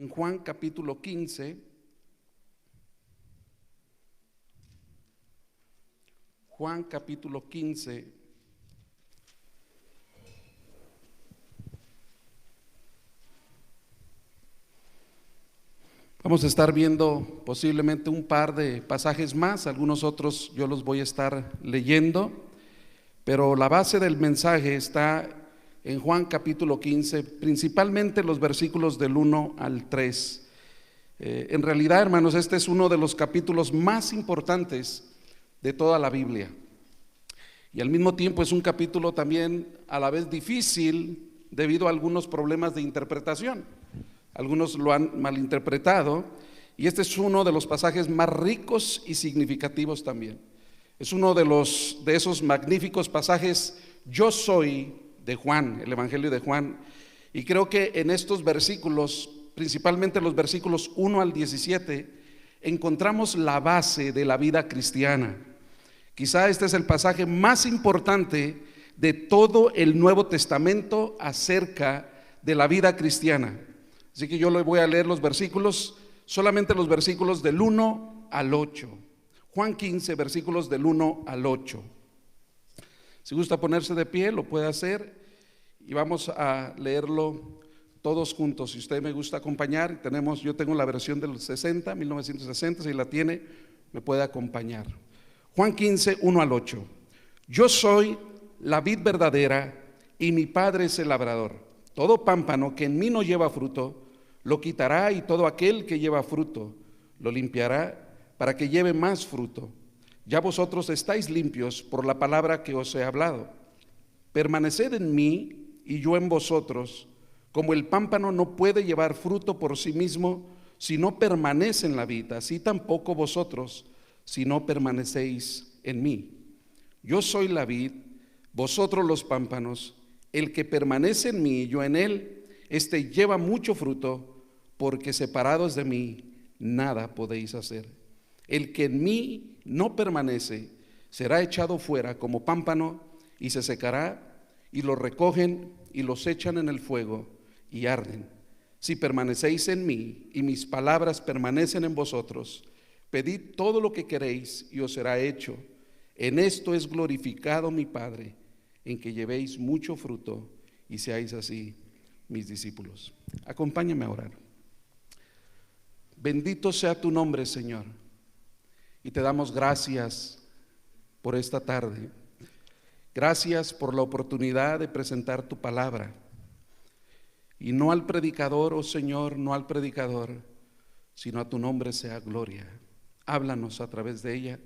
En Juan capítulo 15, Juan capítulo 15, vamos a estar viendo posiblemente un par de pasajes más, algunos otros yo los voy a estar leyendo, pero la base del mensaje está en Juan capítulo 15, principalmente los versículos del 1 al 3. En realidad, hermanos, este es uno de los capítulos más importantes de toda la Biblia. Y al mismo tiempo es un capítulo también a la vez difícil debido a algunos problemas de interpretación. Algunos lo han malinterpretado y este es uno de los pasajes más ricos y significativos también. Es uno de esos magníficos pasajes yo soy de Juan, el Evangelio de Juan, y creo que en estos versículos, principalmente los versículos 1 al 17, encontramos la base de la vida cristiana. Quizá este es el pasaje más importante de todo el Nuevo Testamento acerca de la vida cristiana. Así que yo le voy a leer los versículos, solamente los versículos del 1 al 8. Juan 15, versículos del 1 al 8. Si gusta ponerse de pie, lo puede hacer y vamos a leerlo todos juntos. Si usted me gusta acompañar, yo tengo la versión del 1960, si la tiene, me puede acompañar. Juan 15, 1 al 8. Yo soy la vid verdadera y mi Padre es el labrador. Todo pámpano que en mí no lleva fruto, lo quitará, y todo aquel que lleva fruto, lo limpiará para que lleve más fruto. Ya vosotros estáis limpios por la palabra que os he hablado. Permaneced en mí y yo en vosotros. Como el pámpano no puede llevar fruto por sí mismo si no permanece en la vid, así tampoco vosotros si no permanecéis en mí. Yo soy la vid, vosotros los pámpanos. El que permanece en mí y yo en él, este lleva mucho fruto, porque separados de mí nada podéis hacer. El que en mí no permanece será echado fuera como pámpano y se secará, y lo recogen y los echan en el fuego y arden. Si permanecéis en mí y mis palabras permanecen en vosotros, pedid todo lo que queréis y os será hecho. En esto es glorificado mi Padre, en que llevéis mucho fruto y seáis así mis discípulos. Acompáñame a orar. Bendito sea tu nombre, Señor, y te damos gracias por esta tarde. Gracias por la oportunidad de presentar tu palabra. Y no al predicador, oh Señor, no al predicador, sino a tu nombre sea gloria. Háblanos a través de ella,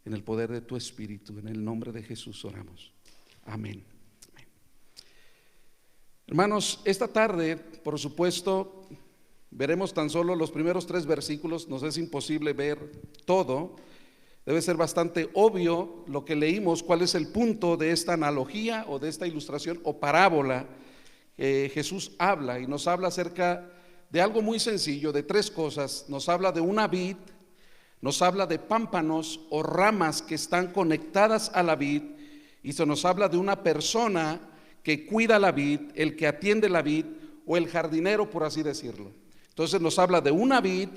en el poder de tu Espíritu. En el nombre de Jesús oramos. Amén. Amén. Hermanos, esta tarde, por supuesto, veremos tan solo los primeros 3 versículos. Nos es imposible ver todo. Debe ser bastante obvio lo que leímos, cuál es el punto de esta analogía o de esta ilustración o parábola que Jesús habla, y nos habla acerca de algo muy sencillo, de 3 cosas. Nos habla de una vid, nos habla de pámpanos o ramas que están conectadas a la vid, y se nos habla de una persona que cuida la vid, el que atiende la vid, o el jardinero, por así decirlo. Entonces nos habla de una vid,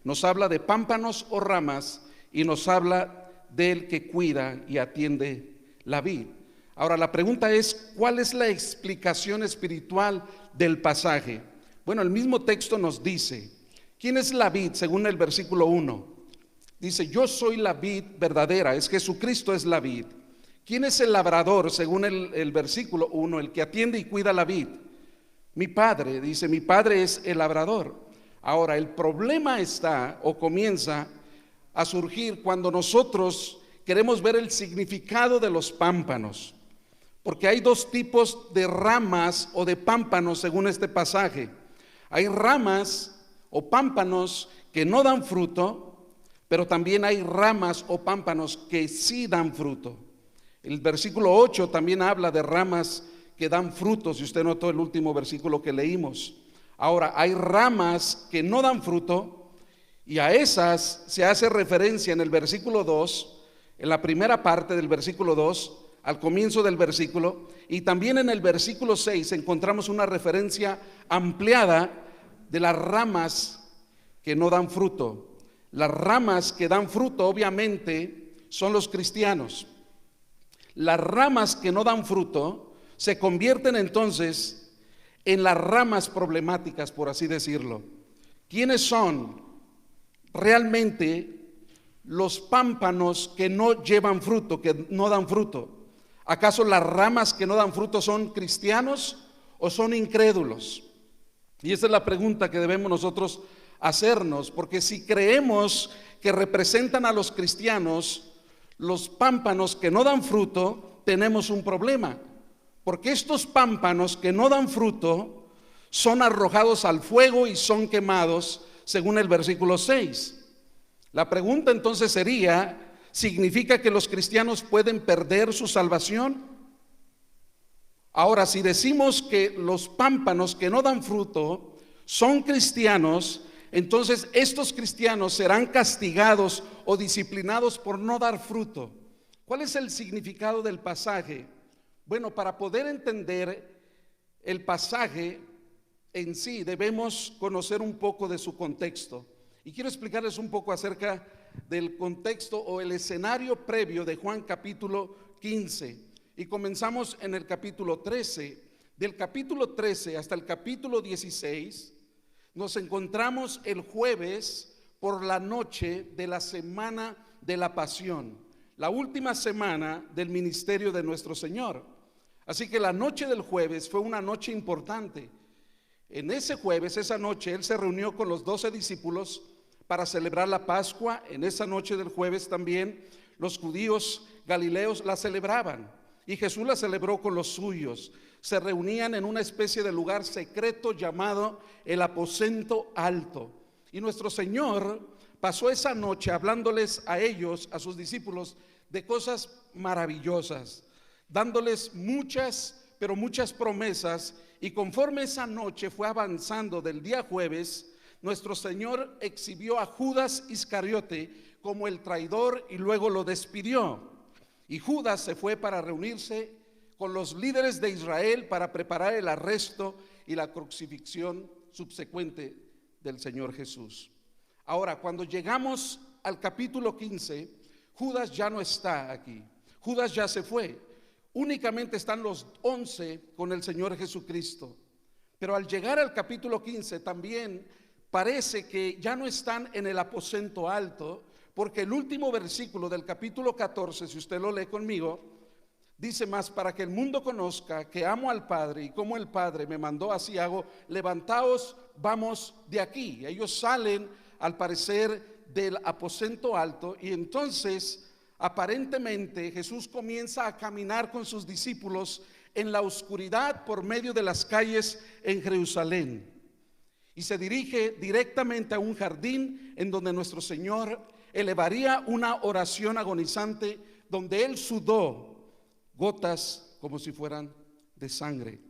nos habla de pámpanos o ramas, y nos habla del que cuida y atiende la vid. Ahora la pregunta es, ¿cuál es la explicación espiritual del pasaje? Bueno, el mismo texto nos dice, ¿quién es la vid? Según el versículo 1, dice, yo soy la vid verdadera, es Jesucristo es la vid. ¿Quién es el labrador? Según el versículo 1, el que atiende y cuida la vid. Mi Padre, dice, mi Padre es el labrador. Ahora el problema está o comienza a surgir cuando nosotros queremos ver el significado de los pámpanos, porque hay 2 tipos de ramas o de pámpanos según este pasaje. Hay ramas o pámpanos que no dan fruto, pero también hay ramas o pámpanos que sí dan fruto. El versículo 8 también habla de ramas que dan frutos, si usted notó el último versículo que leímos. Ahora, hay ramas que no dan fruto, y a esas se hace referencia en el versículo 2, en la primera parte del versículo 2, al comienzo del versículo, y también en el versículo 6 encontramos una referencia ampliada de las ramas que no dan fruto. Las ramas que dan fruto, obviamente, son los cristianos. Las ramas que no dan fruto se convierten entonces en las ramas problemáticas, por así decirlo. ¿Quiénes son realmente los pámpanos que no llevan fruto, que no dan fruto? ¿Acaso las ramas que no dan fruto son cristianos o son incrédulos? Y esa es la pregunta que debemos nosotros hacernos, porque si creemos que representan a los cristianos, los pámpanos que no dan fruto, tenemos un problema, porque estos pámpanos que no dan fruto son arrojados al fuego y son quemados, según el versículo 6. La pregunta entonces sería, ¿significa que los cristianos pueden perder su salvación? Ahora, si decimos que los pámpanos que no dan fruto son cristianos, entonces estos cristianos serán castigados o disciplinados por no dar fruto. ¿Cuál es el significado del pasaje? Bueno, para poder entender el pasaje en sí, debemos conocer un poco de su contexto. Y quiero explicarles un poco acerca del contexto o el escenario previo de Juan capítulo 15. Y comenzamos en el capítulo 13. Del capítulo 13 hasta el capítulo 16, nos encontramos el jueves por la noche de la semana de la pasión, la última semana del ministerio de nuestro Señor. Así que la noche del jueves fue una noche importante. En ese jueves, esa noche, Él se reunió con los 12 discípulos para celebrar la Pascua. En esa noche del jueves también los judíos galileos la celebraban, y Jesús la celebró con los suyos. Se reunían en una especie de lugar secreto llamado el aposento alto, y nuestro Señor pasó esa noche hablándoles a ellos, a sus discípulos, de cosas maravillosas, dándoles muchas, pero muchas promesas. Y conforme esa noche fue avanzando del día jueves, nuestro Señor exhibió a Judas Iscariote como el traidor y luego lo despidió. Y Judas se fue para reunirse con los líderes de Israel para preparar el arresto y la crucifixión subsecuente del Señor Jesús. Ahora, cuando llegamos al capítulo 15, Judas ya no está aquí. Judas ya se fue. Únicamente están los 11 con el Señor Jesucristo. Pero al llegar al capítulo 15 también parece que ya no están en el aposento alto, porque el último versículo del capítulo 14, si usted lo lee conmigo, dice más: para que el mundo conozca que amo al Padre, y como el Padre me mandó, así hago, levantaos, vamos de aquí. Ellos salen al parecer del aposento alto, y entonces aparentemente Jesús comienza a caminar con sus discípulos en la oscuridad por medio de las calles en Jerusalén, y se dirige directamente a un jardín en donde nuestro Señor elevaría una oración agonizante, donde Él sudó gotas como si fueran de sangre.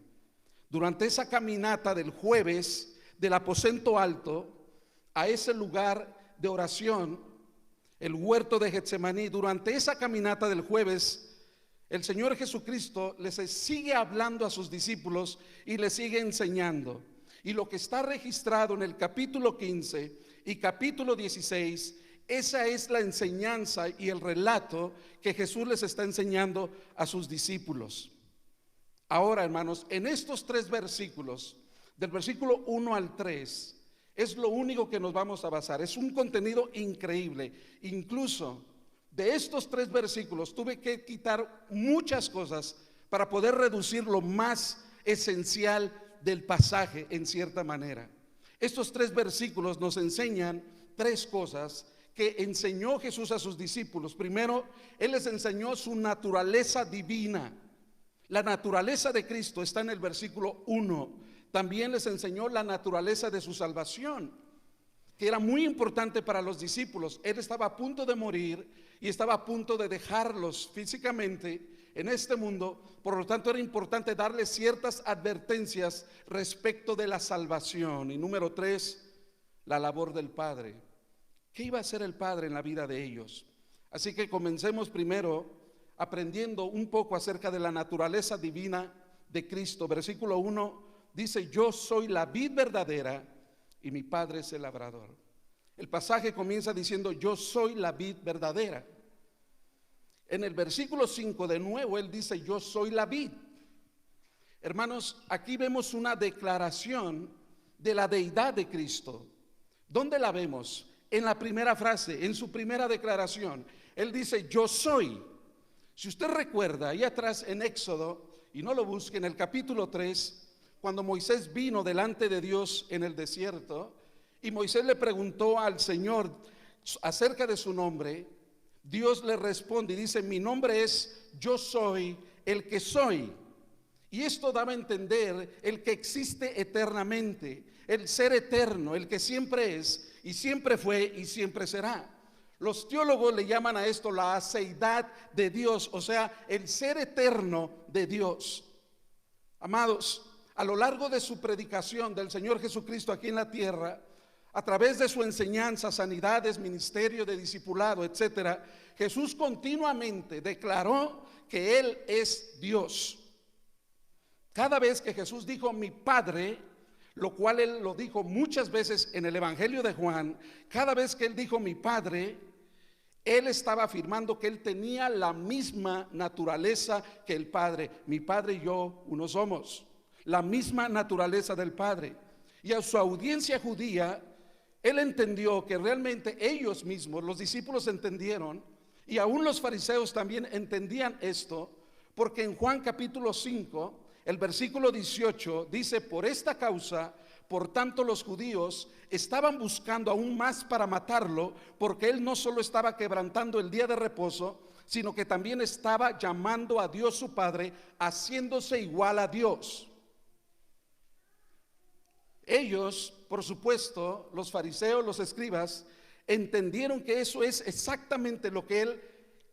Durante esa caminata del jueves del aposento alto a ese lugar de oración, el huerto de Getsemaní, durante esa caminata del jueves, el Señor Jesucristo les sigue hablando a sus discípulos y les sigue enseñando. Y lo que está registrado en el capítulo 15 y capítulo 16, esa es la enseñanza y el relato que Jesús les está enseñando a sus discípulos. Ahora, hermanos, en estos 3 versículos, del versículo 1 al 3, es lo único que nos vamos a basar. Es un contenido increíble. Incluso de estos 3 versículos tuve que quitar muchas cosas para poder reducir lo más esencial del pasaje en cierta manera. Estos 3 versículos nos enseñan 3 cosas que enseñó Jesús a sus discípulos. Primero, Él les enseñó su naturaleza divina. La naturaleza de Cristo está en el versículo 1. También les enseñó la naturaleza de su salvación, que era muy importante para los discípulos. Él estaba a punto de morir y estaba a punto de dejarlos físicamente en este mundo. Por lo tanto, era importante darles ciertas advertencias respecto de la salvación. Y número 3, la labor del Padre. ¿Qué iba a hacer el Padre en la vida de ellos? Así que comencemos primero aprendiendo un poco acerca de la naturaleza divina de Cristo. Versículo 1 dice: yo soy la vid verdadera y mi Padre es el labrador. El pasaje comienza diciendo: yo soy la vid verdadera. En el versículo 5 de nuevo él dice: yo soy la vid. Hermanos, aquí vemos una declaración de la deidad de Cristo. ¿Dónde la vemos? En la primera frase, en su primera declaración. Él dice: yo soy. Si usted recuerda, ahí atrás en Éxodo, y no lo busque, en el capítulo 3, cuando Moisés vino delante de Dios en el desierto, y Moisés le preguntó al Señor acerca de su nombre, Dios le responde y dice: mi nombre es yo soy el que soy. Y esto daba a entender el que existe eternamente, el ser eterno, el que siempre es y siempre fue y siempre será. Los teólogos le llaman a esto la aceidad de Dios, o sea, el ser eterno de Dios. Amados, a lo largo de su predicación del Señor Jesucristo aquí en la tierra, a través de su enseñanza, sanidades, ministerio de discipulado, etcétera, Jesús continuamente declaró que Él es Dios. Cada vez que Jesús dijo mi Padre, lo cual Él lo dijo muchas veces en el Evangelio de Juan, cada vez que Él dijo mi Padre, Él estaba afirmando que Él tenía la misma naturaleza que el Padre. Mi Padre y yo uno somos, la misma naturaleza del Padre. Y a su audiencia judía, Él entendió que realmente ellos mismos, los discípulos entendieron, y aún los fariseos también entendían esto, porque en Juan capítulo 5, el versículo 18 dice: por esta causa, por tanto, los judíos estaban buscando aún más para matarlo, porque él no solo estaba quebrantando el día de reposo, sino que también estaba llamando a Dios su Padre, haciéndose igual a Dios. Ellos, por supuesto, los fariseos, los escribas, entendieron que eso es exactamente lo que él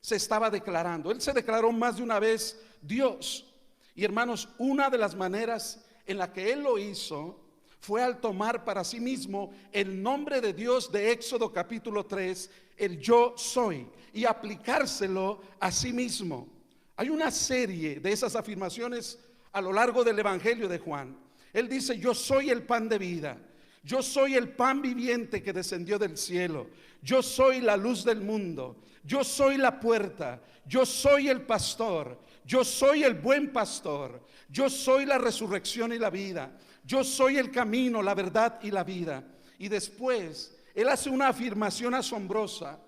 se estaba declarando. Él se declaró más de una vez Dios. Y hermanos, una de las maneras en la que él lo hizo fue al tomar para sí mismo el nombre de Dios de Éxodo capítulo 3, el yo soy, y aplicárselo a sí mismo. Hay una serie de esas afirmaciones a lo largo del Evangelio de Juan. Él dice: yo soy el pan de vida. Yo soy el pan viviente que descendió del cielo. Yo soy la luz del mundo. Yo soy la puerta. Yo soy el pastor. Yo soy el buen pastor. Yo soy la resurrección y la vida. Yo soy el camino, la verdad y la vida. Y después, él hace una afirmación asombrosa.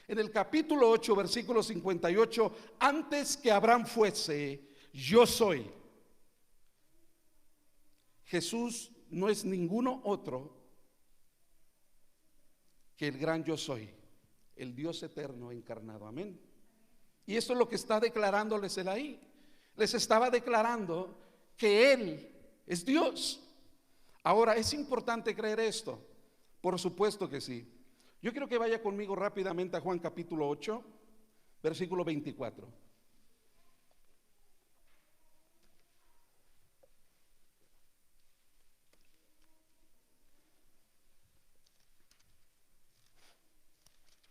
En el capítulo 8, versículo 58, antes que Abraham fuese, yo soy. Jesús no es ninguno otro que el gran yo soy, el Dios eterno encarnado. Amén. Y esto es lo que está declarándoles él ahí. Les estaba declarando que Él es Dios. Ahora, ¿es importante creer esto? Por supuesto que sí. Yo quiero que vaya conmigo rápidamente a Juan capítulo 8, versículo 24.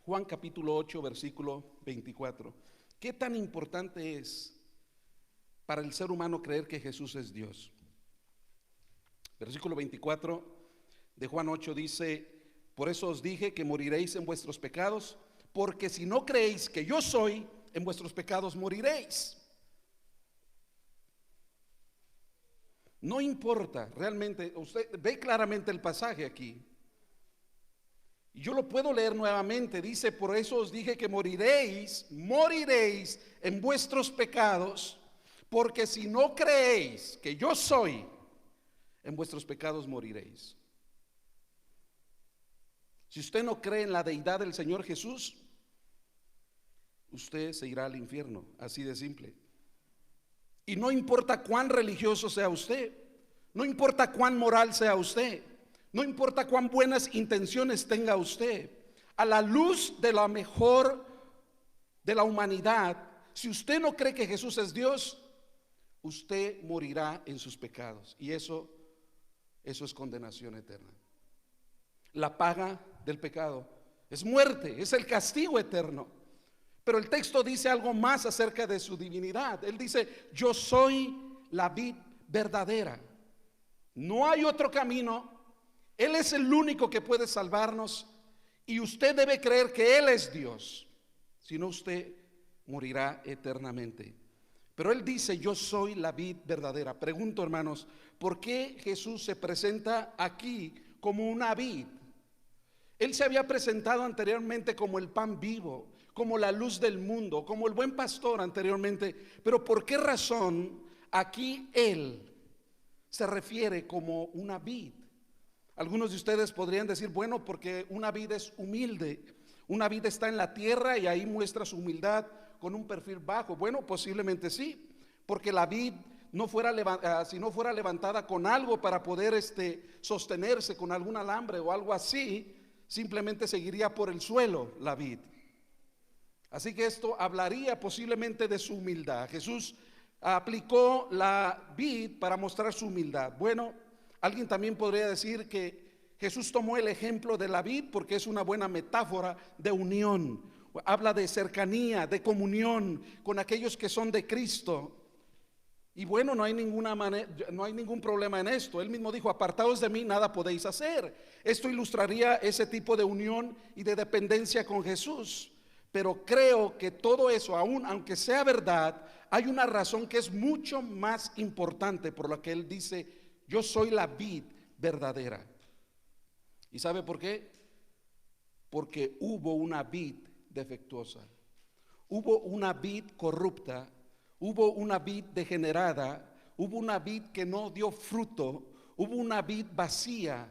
Juan capítulo 8, versículo 24. ¿Qué tan importante es para el ser humano creer que Jesús es Dios? Versículo 24 de Juan 8 dice: por eso os dije que moriréis en vuestros pecados, porque si no creéis que yo soy, en vuestros pecados moriréis. No importa, realmente, usted ve claramente el pasaje aquí. Y yo lo puedo leer nuevamente. Dice: por eso os dije que moriréis en vuestros pecados, porque si no creéis que yo soy, en vuestros pecados moriréis. Si usted no cree en la deidad del Señor Jesús, usted se irá al infierno, así de simple. Y no importa cuán religioso sea usted, no importa cuán moral sea usted, no importa cuán buenas intenciones tenga usted, a la luz de la mejor de la humanidad, si usted no cree que Jesús es Dios, usted morirá en sus pecados. Y eso es condenación eterna. La paga del pecado es muerte, es el castigo eterno. Pero el texto dice algo más acerca de su divinidad. Él dice: yo soy la vid verdadera. No hay otro camino Él es el único que puede salvarnos y usted debe creer que Él es Dios. Si no, usted morirá eternamente. Pero Él dice: yo soy la vid verdadera. Pregunto, hermanos, ¿por qué Jesús se presenta aquí como una vid? Él se había presentado anteriormente como el pan vivo, como la luz del mundo, como el buen pastor anteriormente. Pero ¿por qué razón aquí Él se refiere como una vid? Algunos de ustedes podrían decir: bueno, porque una vid es humilde, una vid está en la tierra y ahí muestra su humildad con un perfil bajo. Bueno, posiblemente sí, porque la vid si no fuera levantada con algo para poder sostenerse con algún alambre o algo así, simplemente seguiría por el suelo la vid. Así que esto hablaría posiblemente de su humildad. Jesús aplicó la vid para mostrar su humildad. Bueno, alguien también podría decir que Jesús tomó el ejemplo de la vid porque es una buena metáfora de unión. Habla de cercanía, de comunión con aquellos que son de Cristo. Y bueno, no hay ningún problema en esto. Él mismo dijo: apartados de mí, nada podéis hacer. Esto ilustraría ese tipo de unión y de dependencia con Jesús. Pero creo que todo eso, aunque sea verdad, hay una razón que es mucho más importante por la que Él dice: yo soy la vid verdadera. ¿Y sabe por qué? Porque hubo una vid defectuosa, hubo una vid corrupta, hubo una vid degenerada, hubo una vid que no dio fruto, hubo una vid vacía.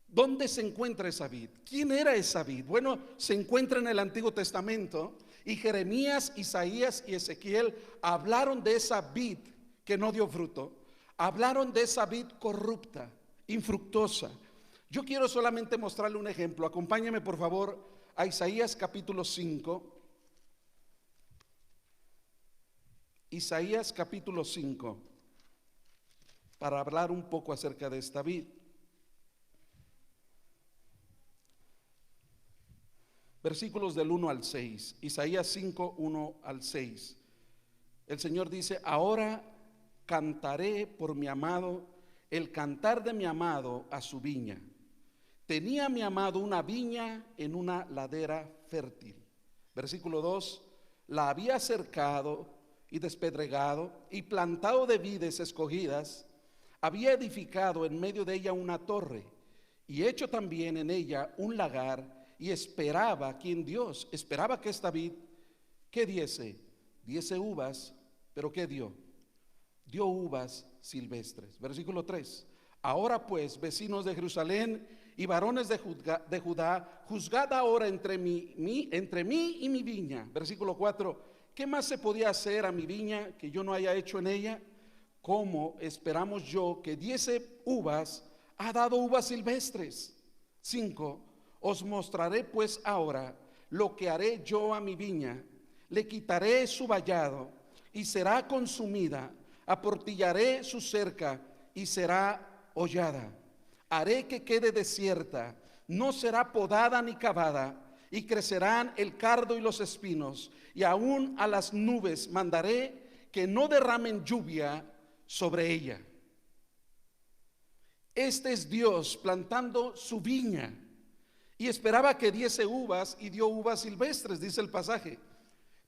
¿Dónde se encuentra esa vid? ¿Quién era esa vid? Bueno, se encuentra en el Antiguo Testamento, y Jeremías, Isaías y Ezequiel hablaron de esa vid que no dio fruto, hablaron de esa vid corrupta, infructuosa. Yo quiero solamente mostrarle un ejemplo. Acompáñeme por favor a Isaías capítulo 5. Isaías capítulo 5, para hablar un poco acerca de esta vid. Versículos del 1 al 6. Isaías 5, 1 al 6. El Señor dice: ahora cantaré por mi amado el cantar de mi amado a su viña. Tenía mi amado una viña en una ladera fértil. Versículo 2: la había cercado y despedregado y plantado de vides escogidas. Había edificado en medio de ella una torre y hecho también en ella un lagar, y esperaba que esta vid, ¿qué diese uvas. Pero ¿qué dio? Dio uvas silvestres. Versículo 3: ahora pues, vecinos de Jerusalén y varones de Judá, juzgad ahora entre mí y mi viña. Versículo 4: ¿qué más se podía hacer a mi viña que yo no haya hecho en ella? ¿Cómo esperamos yo que diese uvas? Ha dado uvas silvestres. 5: os mostraré pues ahora lo que haré yo a mi viña. Le quitaré su vallado y será consumida. Aportillaré su cerca y será hollada. Haré que quede desierta, no será podada ni cavada, y crecerán el cardo y los espinos, y aún a las nubes mandaré que no derramen lluvia sobre ella. Este es Dios plantando su viña, y esperaba que diese uvas, y dio uvas silvestres, dice el pasaje.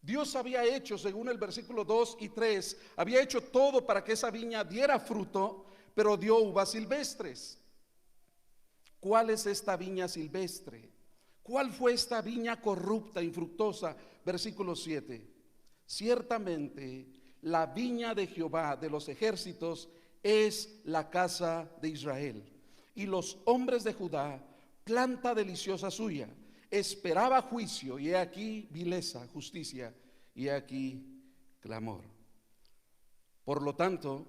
Dios había hecho, según el versículo 2 y 3, había hecho todo para que esa viña diera fruto, pero dio uvas silvestres. ¿Cuál es esta viña silvestre? ¿Cuál fue esta viña corrupta, infructuosa? Versículo 7: ciertamente la viña de Jehová de los ejércitos es la casa de Israel, y los hombres de Judá, planta deliciosa suya. Esperaba juicio, y he aquí vileza; justicia, y he aquí clamor. Por lo tanto,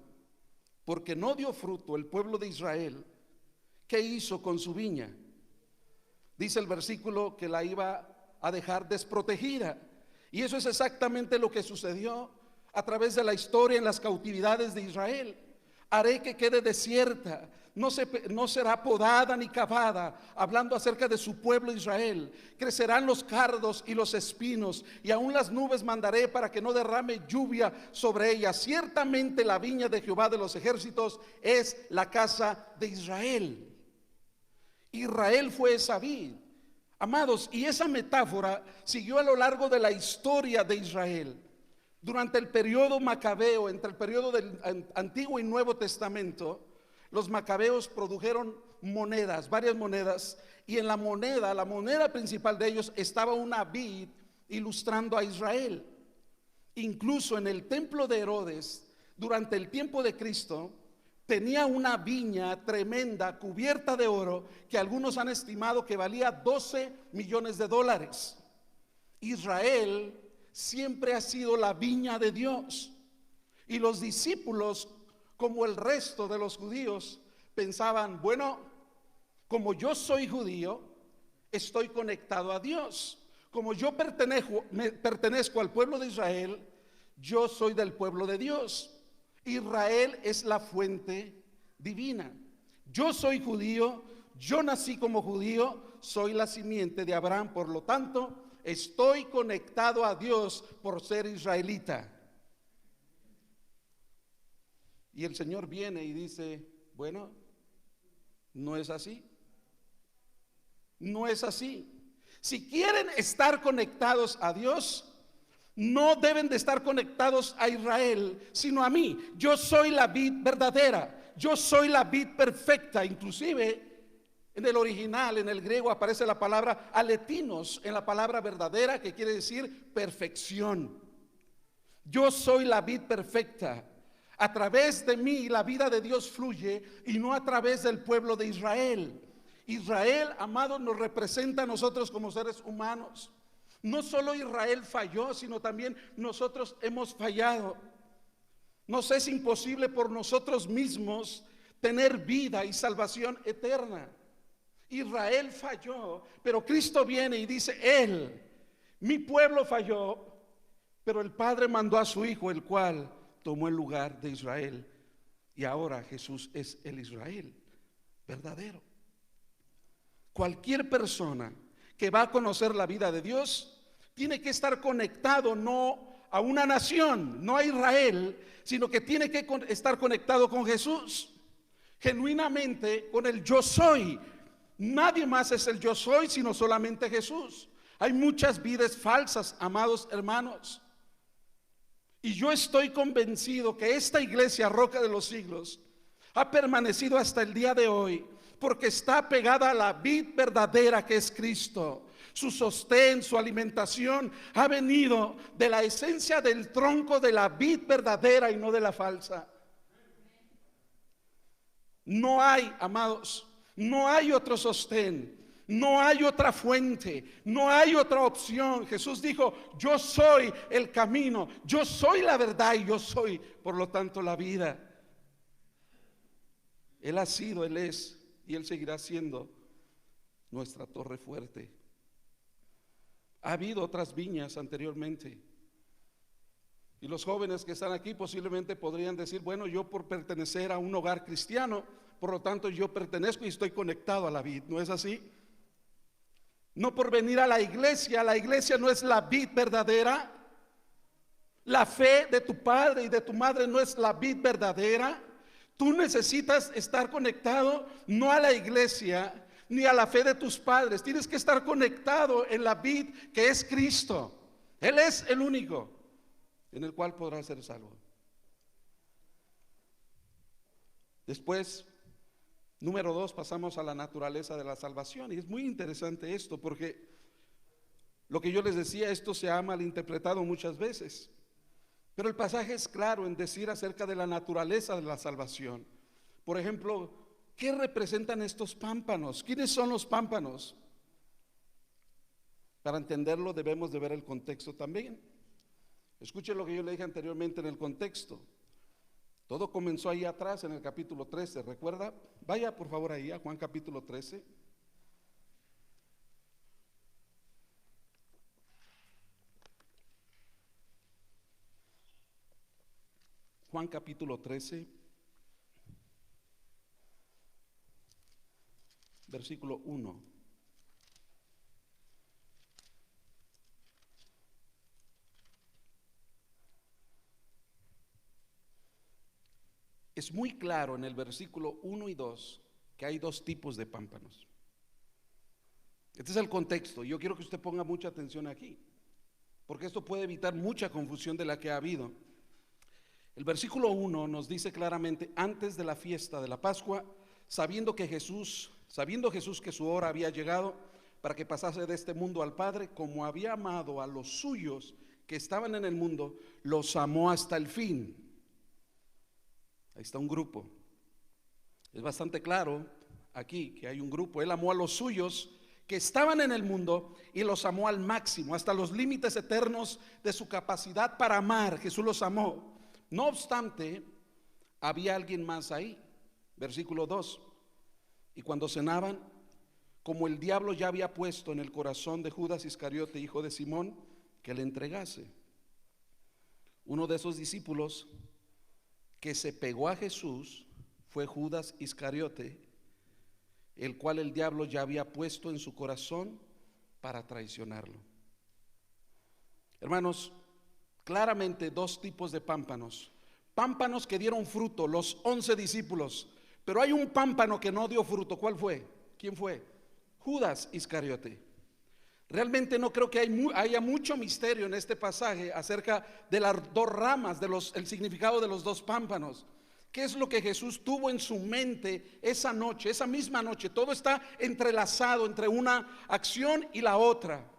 porque no dio fruto el pueblo de Israel, ¿qué hizo con su viña? Dice el versículo que la iba a dejar desprotegida, y eso es exactamente lo que sucedió a través de la historia en las cautividades de Israel. Haré que quede desierta, no será podada ni cavada, hablando acerca de su pueblo Israel. Crecerán los cardos y los espinos, y aún las nubes mandaré para que no derrame lluvia sobre ella. Ciertamente la viña de Jehová de los ejércitos es la casa de Israel. Israel fue esa vid. Amados, y esa metáfora siguió a lo largo de la historia de Israel. Durante el periodo macabeo, entre el periodo del Antiguo y Nuevo Testamento, los macabeos produjeron monedas, varias monedas, y en la moneda principal de ellos estaba una vid ilustrando a Israel. Incluso en el templo de Herodes, durante el tiempo de Cristo, tenía una viña tremenda cubierta de oro que algunos han estimado que valía 12 millones de dólares. Israel siempre ha sido la viña de Dios, y los discípulos, como el resto de los judíos, pensaban, bueno, como yo soy judío, estoy conectado a Dios. Como yo pertenezco al pueblo de Israel, yo soy del pueblo de Dios. Israel es la fuente divina. Yo soy judío, yo nací como judío, soy la simiente de Abraham, por lo tanto, estoy conectado a Dios por ser israelita. Y el Señor viene y dice, bueno, no es así. No es así. Si quieren estar conectados a Dios, no deben de estar conectados a Israel, sino a mí. Yo soy la vid verdadera, yo soy la vid perfecta. Inclusive en el original, en el griego, aparece la palabra aletinos, en la palabra verdadera, que quiere decir perfección. Yo soy la vid perfecta. A través de mí la vida de Dios fluye, y no a través del pueblo de Israel. Israel, amados, nos representa a nosotros como seres humanos. No solo Israel falló, sino también nosotros hemos fallado. Nos es imposible por nosotros mismos tener vida y salvación eterna. Israel falló, pero Cristo viene y dice, mi pueblo falló, pero el Padre mandó a su Hijo, el cual tomó el lugar de Israel, y ahora Jesús es el Israel verdadero. Cualquier persona que va a conocer la vida de Dios tiene que estar conectado no a una nación, no a Israel, sino que tiene que estar conectado con Jesús, genuinamente con el yo soy. Nadie más es el yo soy sino solamente Jesús. Hay muchas vidas falsas, amados hermanos, y yo estoy convencido que esta iglesia, Roca de los Siglos, ha permanecido hasta el día de hoy porque está pegada a la vid verdadera, que es Cristo. Su sostén, su alimentación ha venido de la esencia del tronco de la vid verdadera y no de la falsa. No hay, amados, no hay otro sostén, no hay otra fuente, no hay otra opción. Jesús dijo, yo soy el camino, yo soy la verdad y yo soy, por lo tanto, la vida. Él ha sido, Él es y Él seguirá siendo nuestra torre fuerte. Ha habido otras viñas anteriormente, y los jóvenes que están aquí posiblemente podrían decir, bueno, yo por pertenecer a un hogar cristiano, por lo tanto yo pertenezco y estoy conectado a la vid. ¿No es así? No por venir a la iglesia no es la vid verdadera. La fe de tu padre y de tu madre no es la vid verdadera. Tú necesitas estar conectado no a la iglesia ni a la fe de tus padres. Tienes que estar conectado en la vid que es Cristo. Él es el único en el cual podrás ser salvo. Después, número 2, pasamos a la naturaleza de la salvación. Y es muy interesante esto, porque lo que yo les decía, esto se ha malinterpretado muchas veces. Pero el pasaje es claro en decir acerca de la naturaleza de la salvación. Por ejemplo, ¿qué representan estos pámpanos? ¿Quiénes son los pámpanos? Para entenderlo debemos de ver el contexto también. Escuche lo que yo le dije anteriormente en el contexto. Todo comenzó ahí atrás en el capítulo 13, ¿recuerda? Vaya por favor ahí a Juan capítulo 13. Juan capítulo 13, versículo 1. Es muy claro en el versículo 1 y 2 que hay dos tipos de pámpanos. Este es el contexto. Yo quiero que usted ponga mucha atención aquí, porque esto puede evitar mucha confusión de la que ha habido. El versículo 1 nos dice claramente: antes de la fiesta de la Pascua, sabiendo Jesús que su hora había llegado para que pasase de este mundo al Padre, como había amado a los suyos que estaban en el mundo, los amó hasta el fin. Ahí está un grupo. Es bastante claro aquí que hay un grupo. Él amó a los suyos que estaban en el mundo y los amó al máximo, hasta los límites eternos de su capacidad para amar. Jesús los amó. No obstante, había alguien más ahí. Versículo 2: y cuando cenaban, como el diablo ya había puesto en el corazón de Judas Iscariote, hijo de Simón, que le entregase. Uno de esos discípulos que se pegó a Jesús fue Judas Iscariote, el cual el diablo ya había puesto en su corazón para traicionarlo. Hermanos, claramente dos tipos de pámpanos. Pámpanos que dieron fruto, los 11 discípulos. Pero hay un pámpano que no dio fruto. ¿Cuál fue? ¿Quién fue? Judas Iscariote. Realmente no creo que haya mucho misterio en este pasaje acerca de las dos ramas, el significado de los dos pámpanos. ¿Qué es lo que Jesús tuvo en su mente esa noche, esa misma noche? Todo está entrelazado entre una acción y la otra.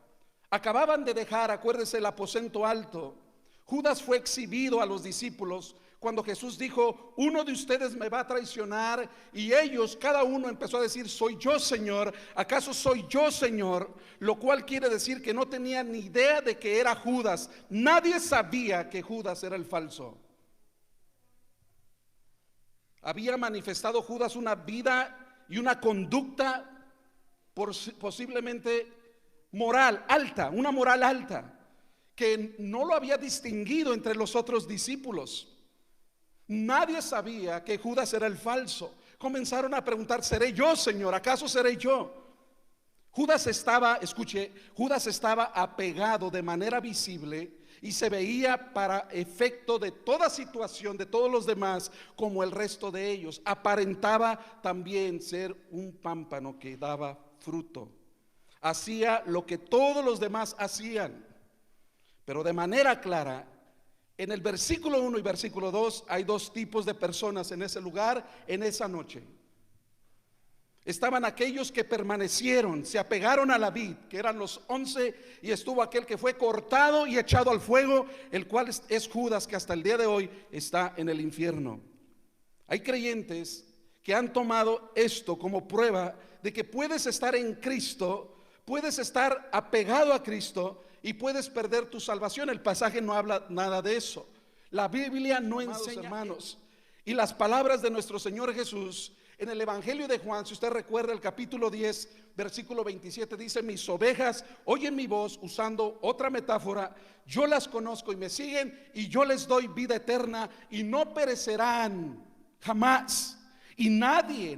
Acababan de dejar, acuérdese, el aposento alto. Judas fue exhibido a los discípulos cuando Jesús dijo: uno de ustedes me va a traicionar, y ellos, cada uno empezó a decir: soy yo, Señor, ¿acaso soy yo, Señor? Lo cual quiere decir que no tenían ni idea de que era Judas. Nadie sabía que Judas era el falso. Había manifestado Judas una vida y una conducta posiblemente moral alta, una moral alta, que no lo había distinguido entre los otros discípulos. Nadie sabía que Judas era el falso. Comenzaron a preguntar: ¿seré yo, Señor? ¿Acaso seré yo? Judas estaba apegado de manera visible y se veía para efecto de toda situación, de todos los demás, como el resto de ellos. Aparentaba también ser un pámpano que daba fruto. Hacía lo que todos los demás hacían. Pero de manera clara, en el versículo 1 y versículo 2 hay dos tipos de personas en ese lugar, en esa noche. Estaban aquellos que permanecieron, se apegaron a la vid, que eran los 11, y estuvo aquel que fue cortado y echado al fuego, el cual es Judas, que hasta el día de hoy está en el infierno. Hay creyentes que han tomado esto como prueba de que puedes estar en Cristo, puedes estar apegado a Cristo y puedes perder tu salvación. El pasaje no habla nada de eso. La Biblia no enseña, hermanos. Y las palabras de nuestro Señor Jesús en el Evangelio de Juan, si usted recuerda el capítulo 10, versículo 27, dice: mis ovejas oyen mi voz. Usando otra metáfora: yo las conozco y me siguen, y yo les doy vida eterna y no perecerán jamás. Y nadie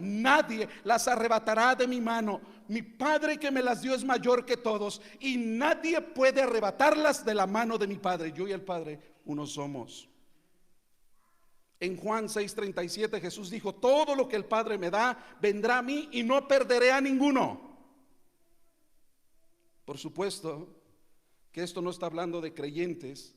las arrebatará de mi mano. Mi Padre que me las dio es mayor que todos, y nadie puede arrebatarlas de la mano de mi Padre. Yo y el Padre uno somos. En Juan 6:37 Jesús dijo: todo lo que el Padre me da vendrá a mí, y no perderé a ninguno. Por supuesto que esto no está hablando de creyentes,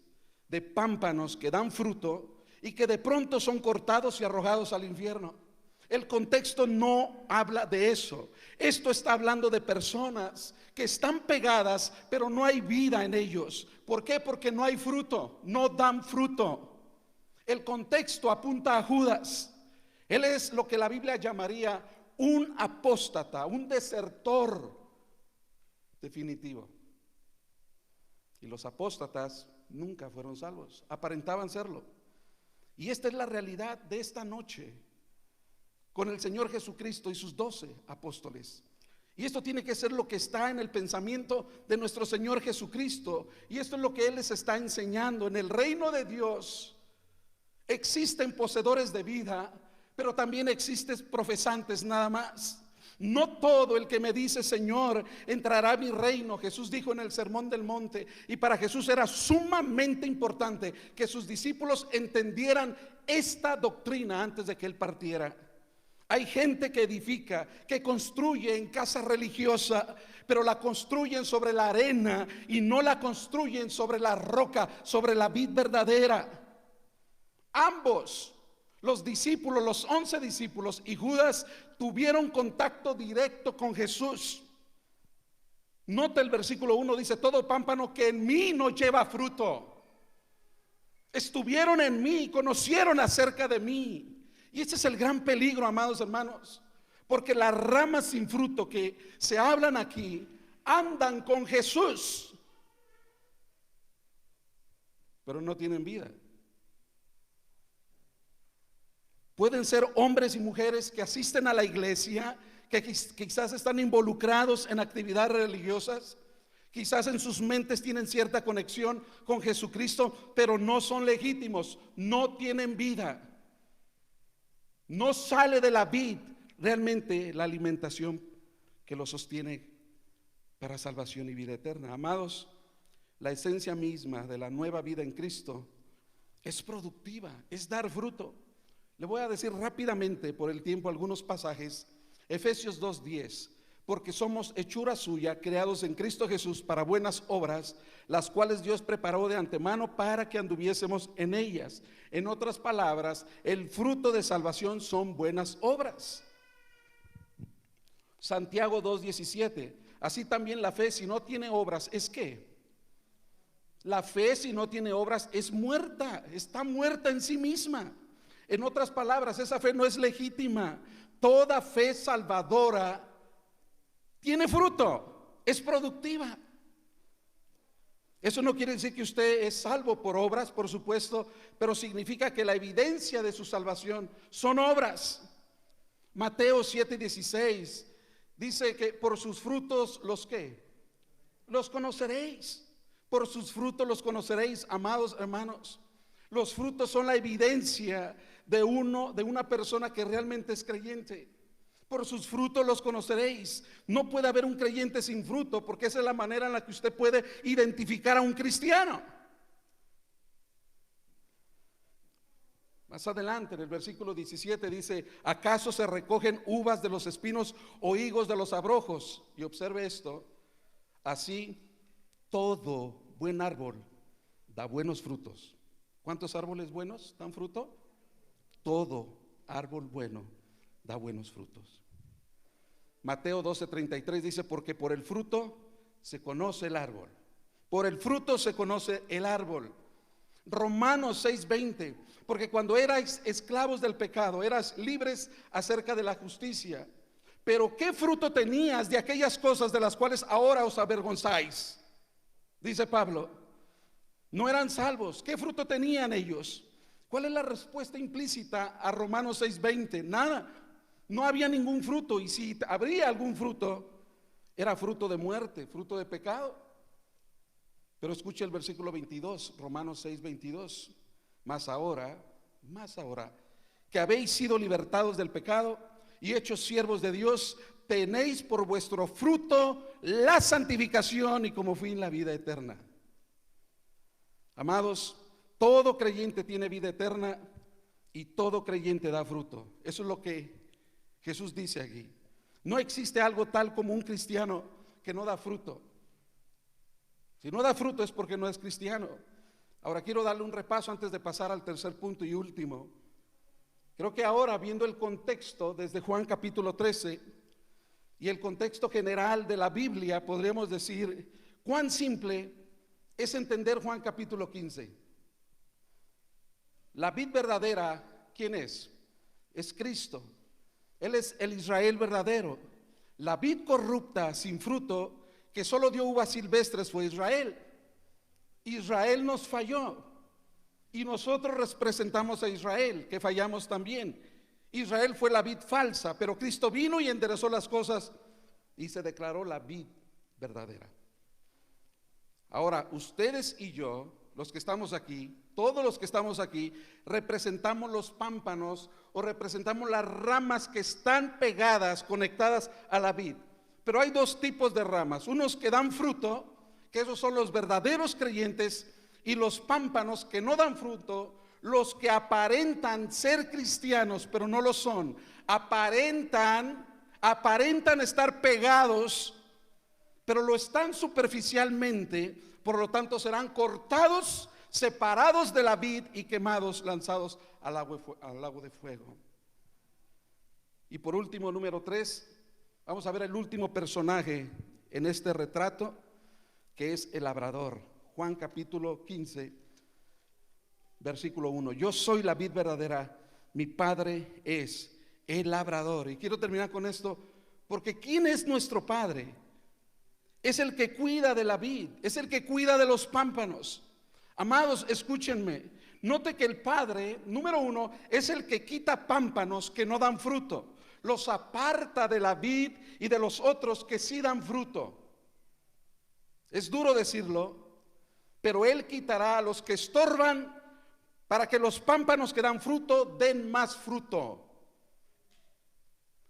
de pámpanos que dan fruto y que de pronto son cortados y arrojados al infierno. El contexto no habla de eso. Esto está hablando de personas que están pegadas, pero no hay vida en ellos. ¿Por qué? Porque no hay fruto, no dan fruto. El contexto apunta a Judas. Él es lo que la Biblia llamaría un apóstata, un desertor definitivo. Y los apóstatas nunca fueron salvos, aparentaban serlo. Y esta es la realidad de esta noche con el Señor Jesucristo y sus 12 apóstoles. Y esto tiene que ser lo que está en el pensamiento de nuestro Señor Jesucristo. Y esto es lo que Él les está enseñando. En el reino de Dios existen poseedores de vida, pero también existen profesantes nada más. No todo el que me dice Señor entrará a mi reino. Jesús dijo en el Sermón del Monte, y para Jesús era sumamente importante que sus discípulos entendieran esta doctrina antes de que Él partiera. Hay gente que edifica, que construye en casa religiosa, pero la construyen sobre la arena y no la construyen sobre la roca, sobre la vid verdadera. Ambos, los discípulos, los 11 discípulos y Judas, tuvieron contacto directo con Jesús. Nota el versículo 1, dice: todo pámpano que en mí no lleva fruto. Estuvieron en mí, conocieron acerca de mí. Y este es el gran peligro, amados hermanos, porque las ramas sin fruto que se hablan aquí andan con Jesús, pero no tienen vida. Pueden ser hombres y mujeres que asisten a la iglesia, que quizás están involucrados en actividades religiosas, quizás en sus mentes tienen cierta conexión con Jesucristo, pero no son legítimos, no tienen vida. No sale de la vid realmente la alimentación que lo sostiene para salvación y vida eterna. Amados, la esencia misma de la nueva vida en Cristo es productiva, es dar fruto. Le voy a decir rápidamente por el tiempo algunos pasajes. Efesios 2:10: porque somos hechura suya, creados en Cristo Jesús para buenas obras, las cuales Dios preparó de antemano para que anduviésemos en ellas. En otras palabras, el fruto de salvación son buenas obras. Santiago 2:17: así también la fe, si no tiene obras, ¿es qué? La fe, si no tiene obras, es muerta, está muerta en sí misma. En otras palabras, esa fe no es legítima. Toda fe salvadora tiene fruto, es productiva. Eso no quiere decir que usted es salvo por obras, por supuesto, pero significa que la evidencia de su salvación son obras. Mateo 7:16 dice que por sus frutos los ¿qué? Los conoceréis. Por sus frutos los conoceréis, amados hermanos. Los frutos son la evidencia de una persona que realmente es creyente. Por sus frutos los conoceréis. No puede haber un creyente sin fruto, porque esa es la manera en la que usted puede identificar a un cristiano. Más adelante en el versículo 17 dice: ¿acaso se recogen uvas de los espinos o higos de los abrojos? Y observe esto: así todo buen árbol da buenos frutos. ¿Cuántos árboles buenos dan fruto? Todo árbol bueno da buenos frutos. Mateo 12:33 dice: porque por el fruto se conoce el árbol. Por el fruto se conoce el árbol. Romanos 6:20: porque cuando erais esclavos del pecado, eras libres acerca de la justicia. Pero ¿qué fruto tenías de aquellas cosas de las cuales ahora os avergonzáis? Dice Pablo, no eran salvos. ¿Qué fruto tenían ellos? ¿Cuál es la respuesta implícita a Romanos 6:20? Nada. No había ningún fruto, y si habría algún fruto, era fruto de muerte, fruto de pecado. Pero escuche el versículo 22, Romanos 6:22: más ahora, que habéis sido libertados del pecado y hechos siervos de Dios, tenéis por vuestro fruto la santificación y como fin la vida eterna. Amados, todo creyente tiene vida eterna y todo creyente da fruto. Eso es lo que Jesús dice aquí. No existe algo tal como un cristiano que no da fruto. Si no da fruto es porque no es cristiano. Ahora quiero darle un repaso antes de pasar al tercer punto y último. Creo que ahora, viendo el contexto desde Juan capítulo 13 y el contexto general de la Biblia, podríamos decir cuán simple es entender Juan capítulo 15. La vid verdadera, ¿quién es? Es Cristo. Él es el Israel verdadero. La vid corrupta, sin fruto, que solo dio uvas silvestres, fue Israel. Israel nos falló y nosotros representamos a Israel, que fallamos también. Israel fue la vid falsa, pero Cristo vino y enderezó las cosas y se declaró la vid verdadera. Ahora, ustedes y yo, los que estamos aquí, todos los que estamos aquí, representamos los pámpanos o representamos las ramas que están pegadas, conectadas a la vid. Pero hay dos tipos de ramas: unos que dan fruto, que esos son los verdaderos creyentes, y los pámpanos que no dan fruto, los que aparentan ser cristianos, pero no lo son. Aparentan estar pegados, pero lo están superficialmente. Por lo tanto serán cortados, separados de la vid y quemados, lanzados al lago de fuego. Y por último, número 3, vamos a ver el último personaje en este retrato, que es el labrador. Juan capítulo 15, versículo 1. Yo soy la vid verdadera, mi padre es el labrador. Y quiero terminar con esto, porque ¿quién es nuestro padre? Es el que cuida de la vid, es el que cuida de los pámpanos. Amados, escúchenme, note que el padre, número 1, es el que quita pámpanos que no dan fruto, los aparta de la vid y de los otros que sí dan fruto. Es duro decirlo, pero él quitará a los que estorban para que los pámpanos que dan fruto den más fruto.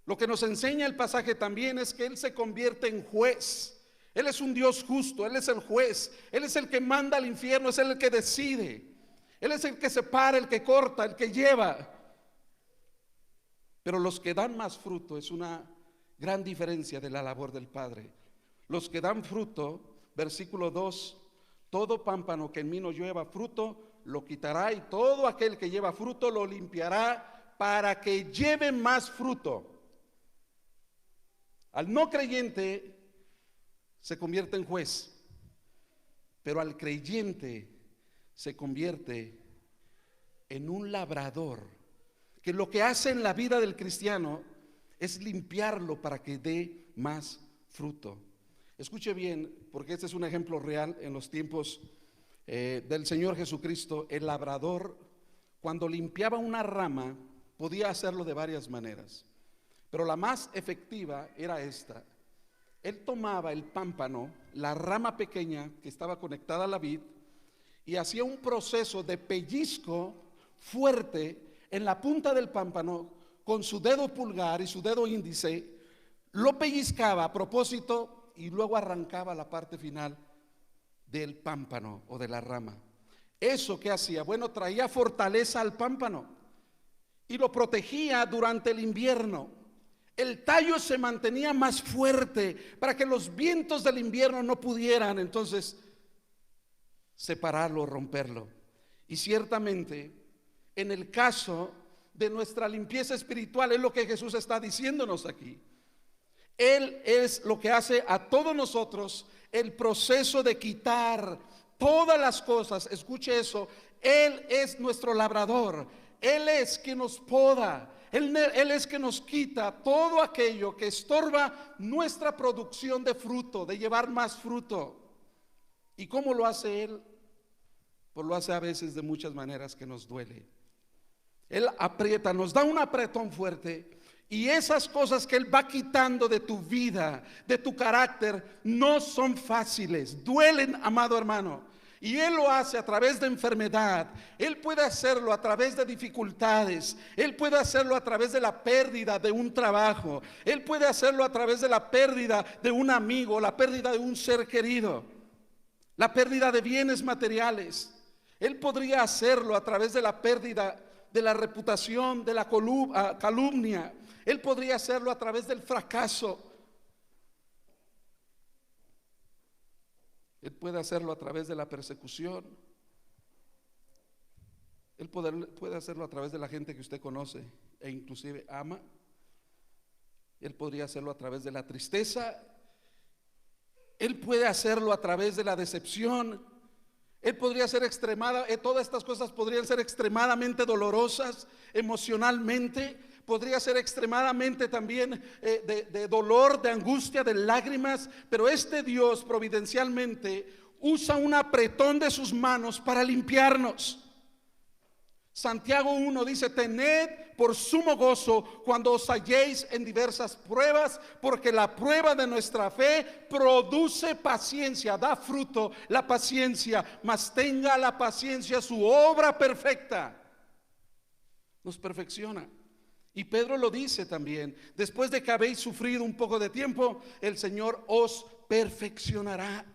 Lo que nos enseña el pasaje también es que él se convierte en juez. Él es un Dios justo, Él es el juez, Él es el que manda al infierno, es el que decide, Él es el que separa, el que corta, el que lleva. Pero los que dan más fruto, es una gran diferencia de la labor del Padre. Los que dan fruto, versículo 2, todo pámpano que en mí no lleva fruto, lo quitará, y todo aquel que lleva fruto lo limpiará para que lleve más fruto. Al no creyente se convierte en juez, pero al creyente se convierte en un labrador, que lo que hace en la vida del cristiano es limpiarlo para que dé más fruto. Escuche bien, porque este es un ejemplo real en los tiempos del Señor Jesucristo. El labrador, cuando limpiaba una rama, podía hacerlo de varias maneras, pero la más efectiva era esta. Él tomaba el pámpano, la rama pequeña que estaba conectada a la vid, y hacía un proceso de pellizco fuerte en la punta del pámpano con su dedo pulgar y su dedo índice. Lo pellizcaba a propósito y luego arrancaba la parte final del pámpano o de la rama. ¿Eso qué hacía? Bueno, traía fortaleza al pámpano y lo protegía durante el invierno. El tallo se mantenía más fuerte para que los vientos del invierno no pudieran entonces separarlo, romperlo. Y ciertamente, en el caso de nuestra limpieza espiritual, es lo que Jesús está diciéndonos aquí. Él es lo que hace a todos nosotros el proceso de quitar todas las cosas. Escuche eso, Él es nuestro labrador, Él es quien nos poda. Él es que nos quita todo aquello que estorba nuestra producción de fruto, de llevar más fruto. ¿Y cómo lo hace Él? Pues lo hace a veces de muchas maneras que nos duele. Él aprieta, nos da un apretón fuerte, y esas cosas que Él va quitando de tu vida, de tu carácter, no son fáciles, duelen, amado hermano. Y Él lo hace a través de enfermedad, Él puede hacerlo a través de dificultades, Él puede hacerlo a través de la pérdida de un trabajo, Él puede hacerlo a través de la pérdida de un amigo, la pérdida de un ser querido, la pérdida de bienes materiales. Él podría hacerlo a través de la pérdida de la reputación, de la calumnia. Él podría hacerlo a través del fracaso. Él puede hacerlo a través de la persecución. Él puede hacerlo a través de la gente que usted conoce e inclusive ama. Él podría hacerlo a través de la tristeza. Él puede hacerlo a través de la decepción. Él podría ser todas estas cosas podrían ser extremadamente dolorosas emocionalmente. Podría ser extremadamente también de dolor, de angustia, de lágrimas. Pero este Dios providencialmente usa un apretón de sus manos para limpiarnos. Santiago 1 dice: tened por sumo gozo cuando os halléis en diversas pruebas, porque la prueba de nuestra fe produce paciencia, da fruto la paciencia, mas tenga la paciencia su obra perfecta. Nos perfecciona. Y Pedro lo dice también: después de que habéis sufrido un poco de tiempo, el Señor os perfeccionará.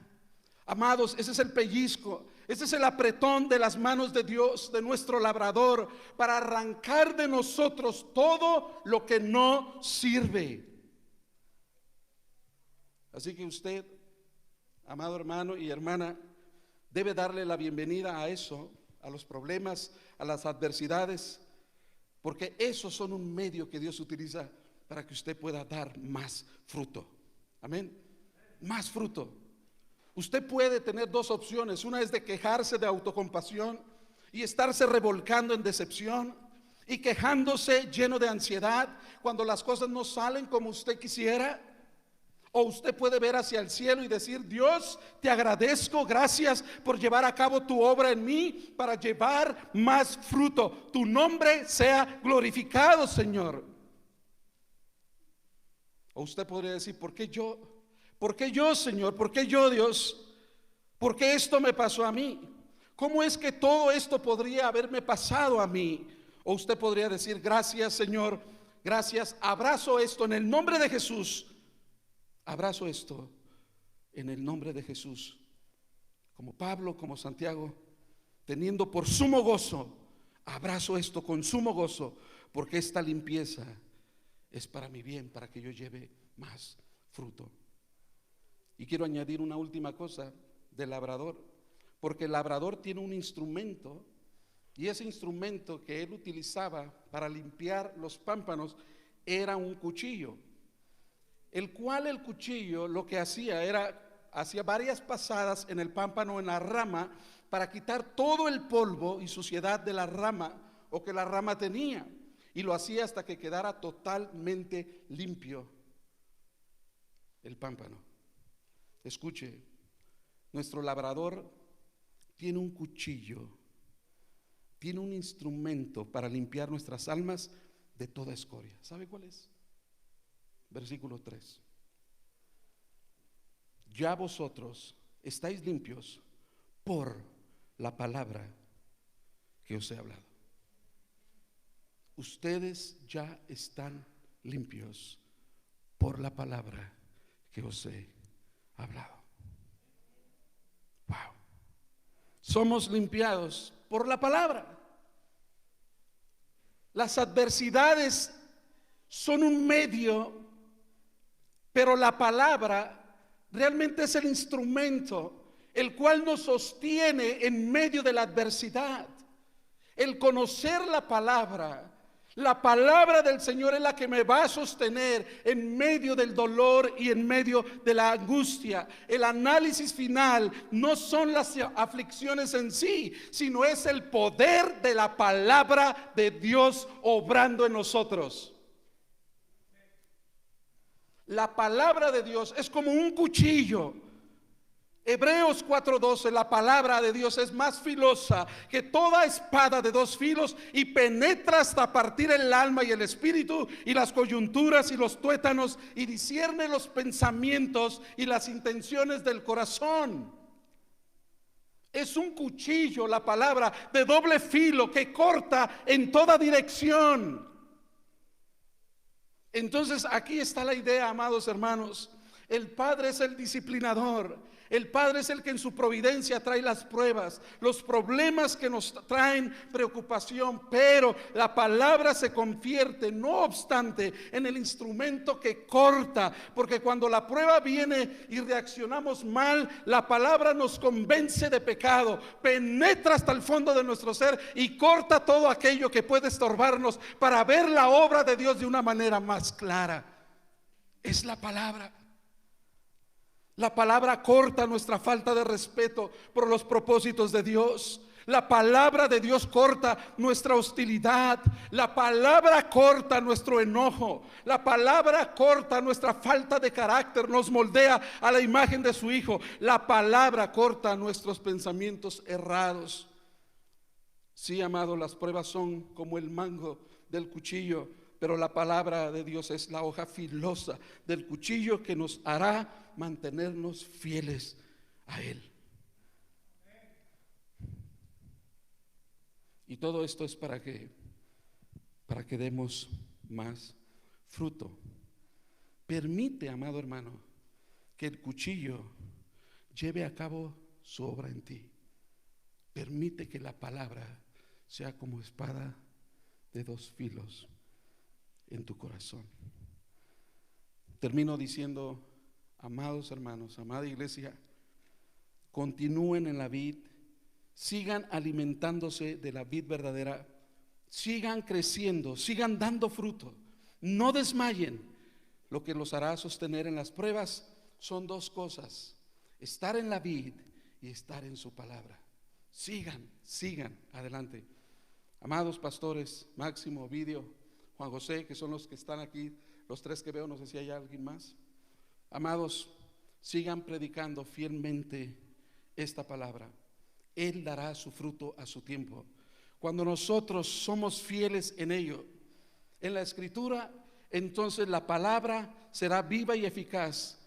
Amados, ese es el pellizco, Ese es el apretón de las manos de Dios, de nuestro labrador, para arrancar de nosotros todo lo que no sirve. Así que usted, amado hermano y hermana, debe darle la bienvenida a eso, a los problemas, a las adversidades, porque esos son un medio que Dios utiliza para que usted pueda dar más fruto. Amén. Más fruto. Usted puede tener dos opciones. Una es de quejarse de autocompasión y estarse revolcando en decepción y quejándose lleno de ansiedad cuando las cosas no salen como usted quisiera. O usted puede ver hacia el cielo y decir: Dios, te agradezco, gracias por llevar a cabo tu obra en mí para llevar más fruto. Tu nombre sea glorificado, Señor. O usted podría decir: ¿por qué yo? ¿Por qué yo, Señor? ¿Por qué yo, Dios? ¿Por qué esto me pasó a mí? ¿Cómo es que todo esto podría haberme pasado a mí? O usted podría decir: gracias, Señor, gracias, abrazo esto en el nombre de Jesús. Abrazo esto en el nombre de Jesús. Como Pablo, como Santiago, teniendo por sumo gozo, abrazo esto con sumo gozo, porque esta limpieza es para mi bien, para que yo lleve más fruto. Y quiero añadir una última cosa del labrador, porque el labrador tiene un instrumento, y ese instrumento que él utilizaba para limpiar los pámpanos era un cuchillo, el cual el cuchillo lo que hacía era, hacía varias pasadas en el pámpano, en la rama, para quitar todo el polvo y suciedad de la rama o que la rama tenía, y lo hacía hasta que quedara totalmente limpio el pámpano. Escuche, nuestro labrador tiene un cuchillo, tiene un instrumento para limpiar nuestras almas de toda escoria. ¿Sabe cuál es? Versículo 3. Ya vosotros estáis limpios por la palabra que os he hablado. Ustedes ya están limpios por la palabra que os he hablado. Wow. Somos limpiados por la palabra. Las adversidades son un medio, pero la palabra realmente es el instrumento el cual nos sostiene en medio de la adversidad. El conocer la palabra del Señor es la que me va a sostener en medio del dolor y en medio de la angustia. El análisis final no son las aflicciones en sí, sino es el poder de la palabra de Dios obrando en nosotros. La palabra de Dios es como un cuchillo. Hebreos 4:12, la palabra de Dios es más filosa que toda espada de dos filos y penetra hasta partir el alma y el espíritu y las coyunturas y los tuétanos y discierne los pensamientos y las intenciones del corazón. Es un cuchillo, la palabra, de doble filo que corta en toda dirección. Entonces aquí está la idea, amados hermanos. El Padre es el disciplinador. El Padre es el que en su providencia trae las pruebas, los problemas que nos traen preocupación, pero la palabra se convierte, no obstante, en el instrumento que corta, porque cuando la prueba viene y reaccionamos mal, la palabra nos convence de pecado, penetra hasta el fondo de nuestro ser y corta todo aquello que puede estorbarnos para ver la obra de Dios de una manera más clara. Es la palabra. La palabra corta nuestra falta de respeto por los propósitos de Dios. La palabra de Dios corta nuestra hostilidad. La palabra corta nuestro enojo. La palabra corta nuestra falta de carácter. Nos moldea a la imagen de su Hijo. La palabra corta nuestros pensamientos errados. Sí, amado, las pruebas son como el mango del cuchillo, pero la palabra de Dios es la hoja filosa del cuchillo que nos hará mantenernos fieles a Él. Y todo esto es para que demos más fruto. Permite, amado hermano, que el cuchillo lleve a cabo su obra en ti. permite que la palabra sea como espada de dos filos en tu corazón. Termino diciendo, amados hermanos, amada iglesia, continúen en la vid, sigan alimentándose de la vid verdadera, sigan creciendo, sigan dando fruto, no desmayen. Lo que los hará sostener en las pruebas son dos cosas: estar en la vid y estar en su palabra. Sigan adelante. Amados pastores, Máximo, Ovidio, Juan José, que son los que están aquí, los tres que veo, no sé si hay alguien más. Amados, sigan predicando fielmente esta palabra. Él dará su fruto a su tiempo. Cuando nosotros somos fieles en ello, en la Escritura, entonces la palabra será viva y eficaz,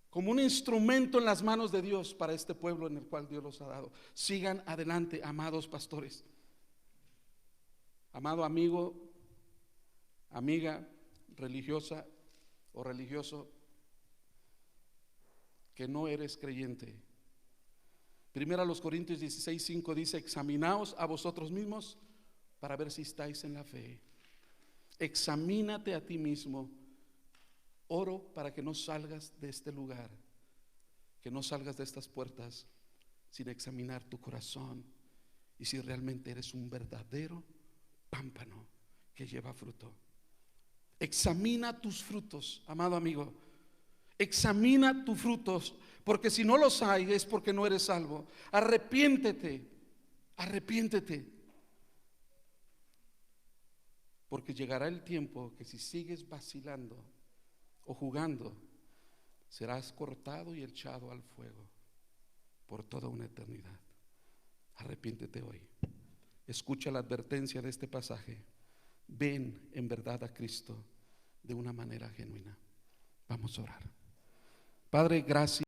como un instrumento en las manos de Dios para este pueblo en el cual Dios los ha dado. Sigan adelante, amados pastores. Amado amigo, amiga religiosa o religioso que no eres creyente, Primera a los Corintios 16:5 dice: examinaos a vosotros mismos para ver si estáis en la fe. Examínate a ti mismo. Oro para que no salgas de este lugar, que no salgas de estas puertas sin examinar tu corazón y si realmente eres un verdadero pámpano que lleva fruto. Examina tus frutos, amado amigo. Examina tus frutos, porque si no los hay es porque no eres salvo. Arrepiéntete, porque llegará el tiempo que si sigues vacilando o jugando, serás cortado y echado al fuego por toda una eternidad. Arrepiéntete hoy. Escucha la advertencia de este pasaje. Ven en verdad a Cristo de una manera genuina. Vamos a orar. Padre, gracias.